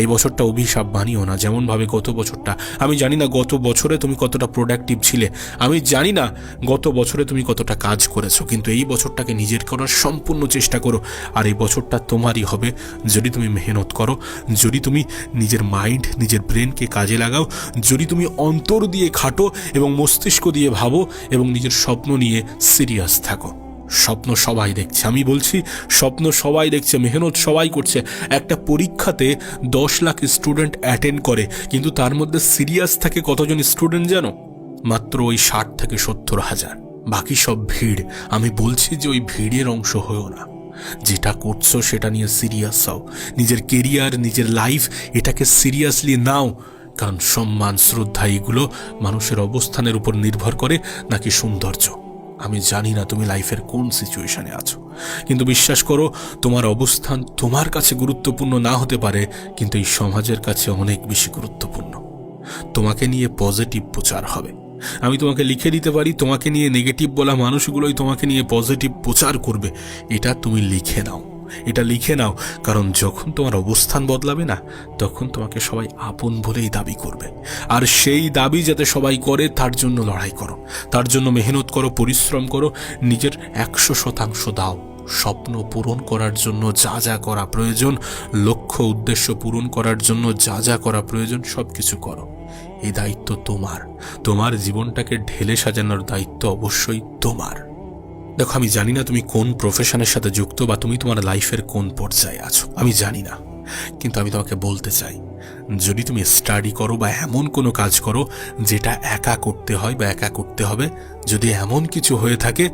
এই বছরটা অভিশাপ বানিও না, যেমনভাবে গত বছরটা। আমি জানি না গত বছরে তুমি কতটা প্রোডাক্টিভ ছিলে, আমি জানি না গত বছরে তুমি কতটা কাজ করেছো, কিন্তু এই বছরটাকে নিজের করার সম্পূর্ণ চেষ্টা করো। আর এই বছরটা তোমারই হবে যদি তুমি মেহনত করো, যদি তুমি নিজের মাইন্ড, নিজের ব্রেনকে কাজে লাগাও, যদি তুমি অন্তর দিয়ে খাটো এবং মস্তিষ্ক দিয়ে ভাবো এবং নিজের স্বপ্ন নিয়ে সিরিয়াস থাকো। স্বপ্ন সবাই দেখছে, আমি বলছি স্বপ্ন সবাই দেখছে, মেহনত সবাই করছে। একটা পরীক্ষাতে 10 লাখ স্টুডেন্ট অ্যাটেন্ড করে, কিন্তু তার মধ্যে সিরিয়াস থাকে কতজন স্টুডেন্ট জানো? মাত্র ওই 60 থেকে 70 হাজার। বাকি সব ভিড়। আমি বলছি যে ওই ভিড়ের অংশ হয়েও না, যেটা করছো সেটা নিয়ে সিরিয়াস হও। নিজের কেরিয়ার, নিজের লাইফ, এটাকে সিরিয়াসলি নাও। কারণ সম্মান, শ্রদ্ধা, এগুলো মানুষের অবস্থানের উপর নির্ভর করে নাকি সৌন্দর্য। আমি জানি না তুমি লাইফের কোন সিচুয়েশনে আছো, কিন্তু বিশ্বাস করো, তোমার অবস্থান তোমার কাছে গুরুত্বপূর্ণ না হতে পারে, কিন্তু এই সমাজের কাছে অনেক বেশি গুরুত্বপূর্ণ। তোমাকে নিয়ে পজিটিভ প্রচার হবে। আমি তোমাকে লিখে দিতে পারি, তোমাকে নিয়ে নেগেটিভ বলা মানুষগুলোই তোমাকে নিয়ে পজিটিভ প্রচার করবে। এটা তুমি লিখে নাও, এটা লিখে নাও। কারণ যখন তোমার অবস্থান বদলাবে না, তখন তোমাকে সবাই আপন বলেই দাবি করবে। আর সেই দাবি যাতে সবাই করে, তার জন্য লড়াই করো, তার জন্য মেহনত করো, পরিশ্রম করো, নিজের 100% দাও। স্বপ্ন পূরণ করার জন্য যা যা করা প্রয়োজন, লক্ষ্য উদ্দেশ্য পূরণ করার জন্য যা যা করা প্রয়োজন, সব কিছু করো। এই দায়িত্ব তোমার। তোমার জীবনটাকে ঢেলে সাজানোর দায়িত্ব অবশ্যই তোমার। দেখো, আমি জানি না তুমি কোন প্রফেশনের সাথে যুক্ত বা তুমি তোমার লাইফের কোন পর্যায়ে আছো, আমি জানি না, কিন্তু আমি তোমাকে বলতে চাই, যদি তুমি স্টাডি করো বা এমন কোনো কাজ করো যেটা একা করতে হয় বা একা করতে হবে, যদি এমন কিছু হয়ে থাকে,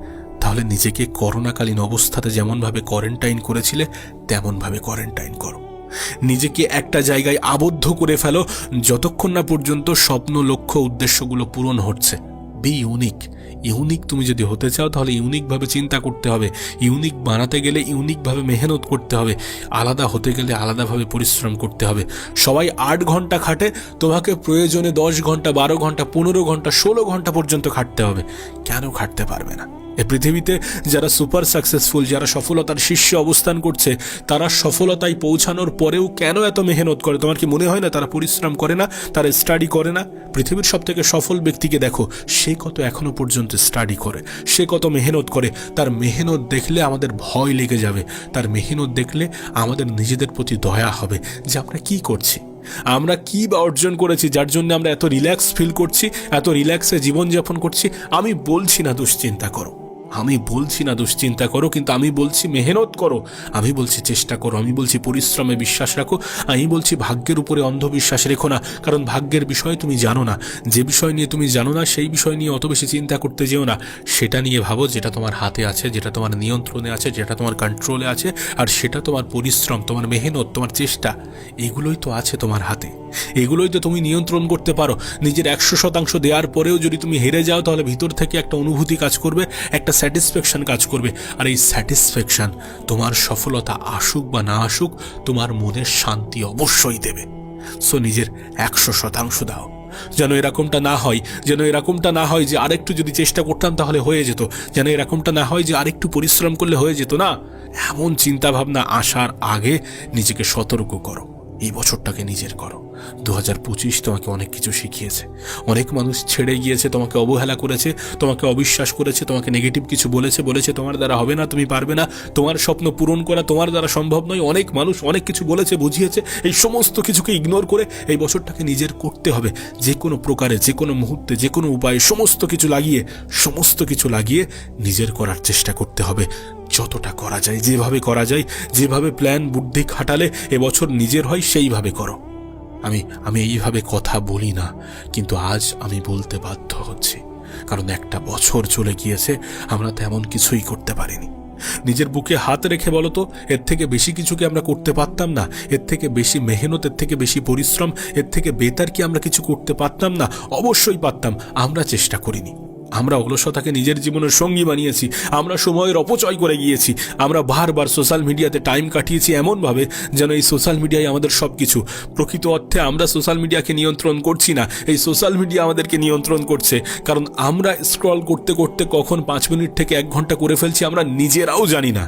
তাহলে নিজেকে করোনাকালীন অবস্থাতে যেমনভাবে কোয়ারেন্টাইন করেছিলে তেমনভাবে কোয়ারেন্টাইন করো। নিজেকে একটা জায়গায় আবদ্ধ করে ফেলো যতক্ষণ না পর্যন্ত স্বপ্ন, লক্ষ্য, উদ্দেশ্যগুলো পূরণ হচ্ছে। B unique. ইউনিক তুমি যদি হতে চাও, তাহলে ইউনিকভাবে চিন্তা করতে হবে। ইউনিক বানাতে গেলে ইউনিকভাবে মেহনত করতে হবে। আলাদা হতে গেলে আলাদাভাবে পরিশ্রম করতে হবে। সবাই 8 ঘন্টা খাটে, তোমাকে প্রয়োজনে 10 ঘন্টা, 12 ঘন্টা, 15 ঘন্টা, 16 ঘন্টা পর্যন্ত খাটতে হবে। কেন খাটতে পারবে না? এই পৃথিবীতে যারা সুপার সাকসেসফুল, যারা সফলতার শীর্ষে অবস্থান করছে, তারা সফলতায় পৌঁছানোর পরেও কেন এত মেহনত করে? তোমার কি মনে হয় না তারা পরিশ্রম করে না, তারা স্টাডি করে না? পৃথিবীর সবথেকে সফল ব্যক্তিকে দেখো, সে কত এখনো পর্যন্ত স্টাডি করে, সে কত মেহনত করে। তার মেহনত দেখলে আমাদের ভয় লেগে যাবে, তার মেহনত দেখলে আমাদের নিজেদের প্রতি দয়া হবে যে আমরা কি করছি, আমরা কি বা অর্জন করেছি, যার জন্য আমরা এত রিল্যাক্স ফিল করছি, এত রিল্যাক্সে জীবনযাপন করছি। আমি বলছি না দুশ্চিন্তা করো, আমি বলছি না দুশ্চিন্তা করো, কিন্তু আমি বলছি মেহনত করো, আমি বলছি চেষ্টা করো, আমি বলছি পরিশ্রমে বিশ্বাস রাখো, আমি বলছি ভাগ্যের উপরে অন্ধবিশ্বাস রেখো না। কারণ ভাগ্যের বিষয় তুমি জানো না। যে বিষয় নিয়ে তুমি জানো না, সেই বিষয় নিয়ে অত বেশি চিন্তা করতে যেও না। সেটা নিয়ে ভাবো যেটা তোমার হাতে আছে, যেটা তোমার নিয়ন্ত্রণে আছে, যেটা তোমার কন্ট্রোলে আছে, আর সেটা তোমার পরিশ্রম, তোমার মেহনত, তোমার চেষ্টা, এগুলোই তো আছে তোমার হাতে। এগুলোই তো তুমি নিয়ন্ত্রণ করতে পারো। নিজের 100% দেওয়ার পরেও যদি তুমি হেরে যাও, তাহলে ভিতর থেকে একটা অনুভূতি কাজ করবে, একটা স্যাটিসফ্যাকশন কাজ করবে। আর এই স্যাটিসফ্যাকশন তোমার সফলতা আসুক বা না আসুক, তোমার মনের শান্তি অবশ্যই দেবে। সো নিজের 100% দাও। যেন এরকমটা না হয়, যেন এরকমটা না হয় যে আরেকটু যদি চেষ্টা করতাম তাহলে হয়ে যেত, যেন এরকমটা না হয় যে আরেকটু পরিশ্রম করলে হয়ে যেত। না, এমন চিন্তাভাবনা আসার আগে নিজেকে সতর্ক করো, এই বছরটাকে নিজের করো। 2025 তোমাকে অনেক কিছু শিখিয়েছে। অনেক মানুষ ছেড়ে গিয়েছে, তোমাকে অবহেলা করেছে, তোমাকে অবিশ্বাস করেছে, তোমাকে নেগেটিভ কিছু বলেছে তোমার দ্বারা হবে না, তুমি পারবে না, তোমার স্বপ্ন পূরণ করা তোমার দ্বারা সম্ভব নয়। অনেক মানুষ অনেক কিছু বলেছে, বুঝিয়েছে। এই সমস্ত কিছুকে ইগনোর করে এই বছরটাকে নিজের করতে হবে। যে কোনো প্রকারে, যে কোনো মুহূর্তে, যে কোনো উপায়ে সমস্ত কিছু লাগিয়ে নিজের করার চেষ্টা করতে হবে। যতটা করা যায়, যেভাবে করা যায়, যেভাবে প্ল্যান বুদ্ধি খাটালে এবছর নিজের হয় সেইভাবে করো। আমি এইভাবে কথা বলি না, কিন্তু আজ আমি বলতে বাধ্য হচ্ছি, কারণ একটা বছর চলে গিয়েছে, আমরা তেমন কিছুই করতে পারিনি। নিজের বুকে হাত রেখে বলো তো, এর থেকে বেশি কিছু কি আমরা করতে পারতাম না? এর থেকে বেশি মেহনত, এর থেকে বেশি পরিশ্রম, এর থেকে বেতার কি আমরা কিছু করতে পারতাম না? অবশ্যই পারতাম। আমরা চেষ্টা করিনি। আমরা অলসতাকে নিজের জীবনের সঙ্গী বানিয়েছি। আমরা সময়ের অপচয় করে গিয়েছি। আমরা বারবার সোশ্যাল মিডিয়াতে টাইম কাটিয়েছি এমনভাবে যেন এই সোশ্যাল মিডিয়ায় আমাদের সব কিছু। প্রকৃত অর্থে আমরা সোশ্যাল মিডিয়াকে নিয়ন্ত্রণ করছি না, এই সোশ্যাল মিডিয়া আমাদেরকে নিয়ন্ত্রণ করছে। কারণ আমরা স্ক্রল করতে করতে কখন 5 মিনিট থেকে 1 ঘন্টা করে ফেলছি আমরা নিজেরাও জানি না।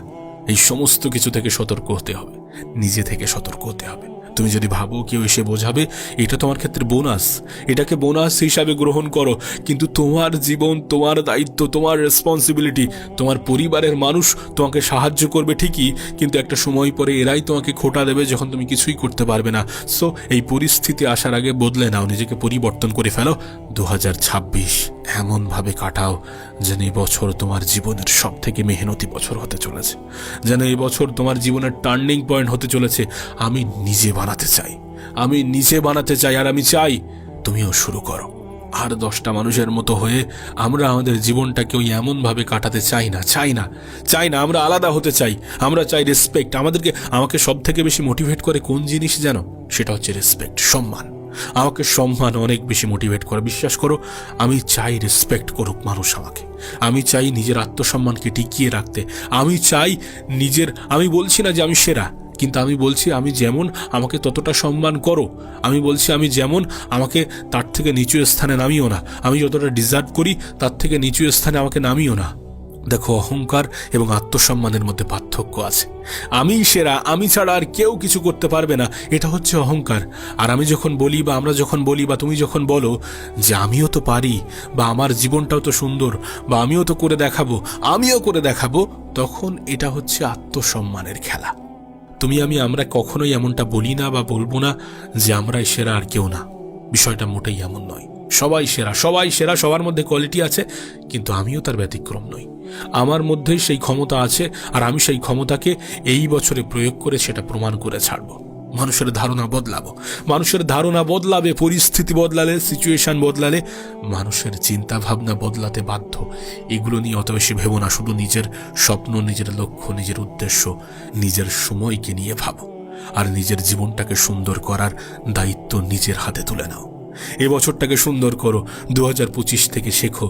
এই সমস্ত কিছু থেকে সতর্ক হতে হবে, নিজে থেকে সতর্ক হতে হবে। তুমি যদি ভাবো কেউ এসে বোঝাবে, এটা তোমার ক্ষেত্রে বোনাস, এটাকে বোনাস হিসাবে গ্রহণ করো। কিন্তু তোমার জীবন, তোমার দায়িত্ব, তোমার রেসপন্সিবিলিটি। তোমার পরিবারের মানুষ তোমাকে সাহায্য করবে ঠিকই, কিন্তু একটা সময় পরে এরাই তোমাকে খোঁটা দেবে যখন তুমি কিছুই করতে পারবে না। সো এই পরিস্থিতি আসার আগে বদলে নাও, নিজেকে পরিবর্তন করে ফেলো। 2026 এমনভাবে কাটাও যেন এই বছর তোমার জীবনের সব থেকে মেহনতি বছর হতে চলেছে, যেন এই বছর তোমার জীবনের টার্নিং পয়েন্ট হতে চলেছে। আমি নিজে বানাতে চাই, আর আমি চাই তুমিও শুরু করো। আর 10টা মানুষের মতো হয়ে আমরা আমাদের জীবনটাকে ওই এমনভাবে কাটাতে চাই না। আমরা আলাদা হতে চাই। আমরা চাই রেসপেক্ট। আমাকে সব থেকে বেশি মোটিভেট করে কোন জিনিস জানো? সেটা হচ্ছে রেসপেক্ট, সম্মান। আমাকে সম্মান অনেক বেশি মোটিভেট করে। বিশ্বাস করো, আমি চাই রেসপেক্ট করুক মানুষ আমাকে। আমি চাই নিজের আত্মসম্মানকে টিকিয়ে রাখতে। আমি বলছি না যে আমি সেরা, কিন্তু আমি বলছি আমি যেমন আমাকে ততটা সম্মান করো। আমি বলছি আমি যেমন আমাকে তার থেকে নিচু স্থানে নামিও না। আমি যতটা ডিজার্ভ করি তার থেকে নিচু স্থানে আমাকে নামিও না। দেখো, অহংকার এবং আত্মসম্মানের মধ্যে পার্থক্য আছে। আমি সেরা, আমি ছাড়া আর কেউ কিছু করতে পারবে না, এটা হচ্ছে অহংকার। আর আমি যখন বলি, বা আমরা যখন বলি, বা তুমি যখন বলো যে আমিও তো পারি, বা আমার জীবনটাও তো সুন্দর, বা আমিও করে দেখাবো, তখন এটা হচ্ছে আত্মসম্মানের খেলা। আমরা কখনোই এমনটা বলি না বা বলবো না যে আমরাই সেরা আর কেউ না। বিষয়টা মোটেই এমন নয়। সবাই সেরা, সবার মধ্যে কোয়ালিটি আছে, কিন্তু আমিও তার ব্যতিক্রম নই। আমার মধ্যেই সেই ক্ষমতা আছে, আর আমি সেই ক্ষমতাকে এই বছরে প্রয়োগ করে সেটা প্রমাণ করে ছাড়বো। মানুষের ধারণা বদলাবে, পরিস্থিতি বদলালে, সিচুয়েশন বদলালে মানুষের চিন্তা ভাবনা বদলাতে বাধ্য। এগুলো নিয়ে অত বেশি ভেবো না। শুধু নিজের স্বপ্ন, নিজের লক্ষ্য, নিজের উদ্দেশ্য, নিজের সময়কে নিয়ে ভাবো, আর নিজের জীবনটাকে সুন্দর করার দায়িত্ব নিজের হাতে তুলে নাও। এ বছরটাকে সুন্দর করো। 2025 থেকে শেখো।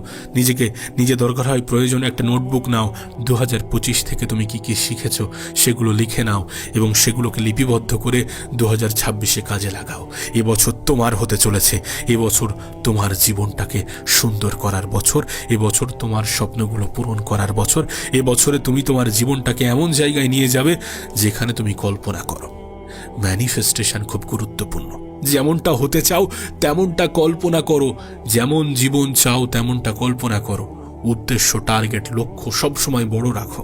নিজে দরকার হয় প্রয়োজনে একটা নোটবুক নাও। 2025 থেকে তুমি কি শিখেছো সেগুলো লিখে নাও, এবং সেগুলোকে লিপিবদ্ধ করে 2026-এ কাজে লাগাও। এবছর তোমার হতে চলেছে। এবছর তোমার জীবনটাকে সুন্দর করার বছর। এবছর তোমার স্বপ্নগুলো পূরণ করার বছর। এবছরে তুমি তোমার জীবনটাকে এমন জায়গায় নিয়ে যাবে যেখানে তুমি কল্পনা করো। ম্যানিফেস্টেশন খুব গুরুত্বপূর্ণ। যেমনটা হতে চাও তেমনটা কল্পনা করো, যেমন জীবন চাও তেমনটা কল্পনা করো। উদ্দেশ্য, টার্গেট, লক্ষ্য সবসময় বড় রাখো।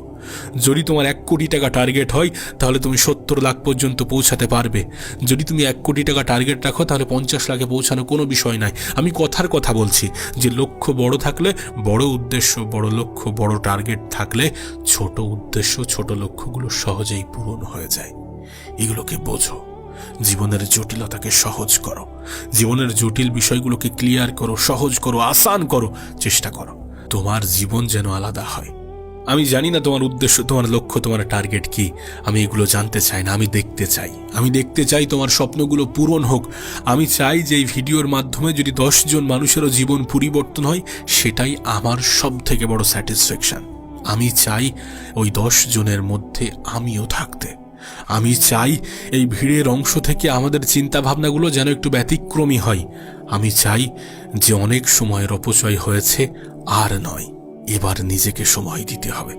যদি তোমার 1 কোটি টাকা টার্গেট হয় তাহলে তুমি 70 লাখ পর্যন্ত পৌঁছাতে পারবে। যদি তুমি 1 কোটি টাকা টার্গেট রাখো তাহলে 50 লাখে পৌঁছানো কোনো বিষয় নয়। আমি কথা বলছি যে লক্ষ্য বড় থাকলে, বড় উদ্দেশ্য, বড় লক্ষ্য, বড় টার্গেট থাকলে ছোট উদ্দেশ্য, ছোট লক্ষ্যগুলো সহজেই পূরণ হয়ে যায়। এগুলোকে বোঝো। জীবনের জটিলতাকে সহজ করো। জীবনের জটিল বিষয়গুলোকে ক্লিয়ার করো, সহজ করো, আসান করো। চেষ্টা করো তোমার জীবন যেন আলাদা হয়। আমি জানি না তোমার উদ্দেশ্য, তোমার লক্ষ্য, তোমার টার্গেট কি। আমি এগুলো জানতে চাই না। আমি দেখতে চাই তোমার স্বপ্নগুলো পূরণ হোক। আমি চাই যে এই ভিডিওর মাধ্যমে যদি 10 জন মানুষেরও জীবন পরিবর্তন হয়, সেটাই আমার সব থেকে বড় স্যাটিসফ্যাকশন। আমি চাই ওই 10 জনের মধ্যে আমিও থাকতে। আমি চাই এই ভিড়ের অংশ থেকে আমাদের চিন্তা ভাবনাগুলো যেন একটু ব্যতিক্রমী হয়। আমি চাই যে অনেক সময়ের অপচয় হয়েছে আর নয়। এবার নিজেকে সময় দিতে হবে,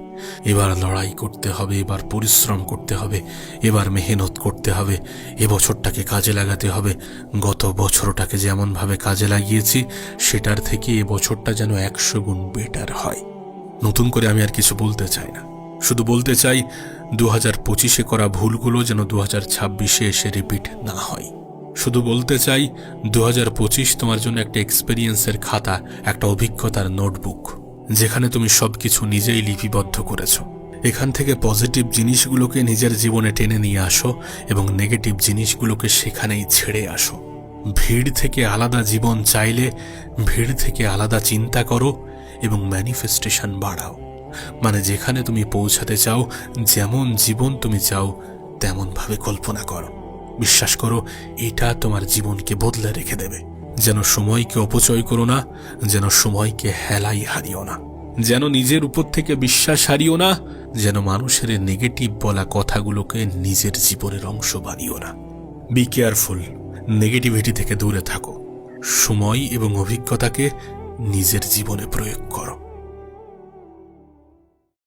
এবার লড়াই করতে হবে, এবার পরিশ্রম করতে হবে, এবার মেহনত করতে হবে, এবছরটাকে কাজে লাগাতে হবে। গত বছরটাকে যেমনভাবে কাজে লাগিয়েছি সেটার থেকে এবছরটা যেন 100 গুণ বেটার হয়। নতুন করে আমি আর কিছু বলতে চাই না, শুধু বলতে চাই 2025-এ করা ভুলগুলো যেন 2026-এ এসে রিপিট না হয়। শুধু বলতে চাই 2025 তোমার জন্য একটা এক্সপেরিয়েন্সের খাতা, একটা অভিজ্ঞতার নোটবুক, যেখানে তুমি সবকিছু নিজেই লিপিবদ্ধ করেছো। এখান থেকে পজিটিভ জিনিসগুলোকে নিজের জীবনে টেনে নিয়ে আসো এবং নেগেটিভ জিনিসগুলোকে সেখানেই ছেড়ে আসো। ভিড় থেকে আলাদা জীবন চাইলে ভিড় থেকে আলাদা চিন্তা করো এবং ম্যানিফেস্টেশন বাড়াও। মানে যেখানে তুমি পৌঁছাতে চাও, যেমন জীবন তুমি চাও তেমনভাবে কল্পনা করো। বিশ্বাস করো, এটা তোমার জীবনকে বদলে রেখে দেবে। যেন সময়কে অপচয় করো না, যেন সময়কে হেলাই হারিও না, যেন নিজের উপর থেকে বিশ্বাস হারিও না, যেন মানুষের নেগেটিভ বলা কথাগুলোকে নিজের জীবনের অংশ বানিও না। বি কেয়ারফুল, নেগেটিভিটি থেকে দূরে থাকো, সময় এবং অভিজ্ঞতাকে নিজের জীবনে প্রয়োগ করো।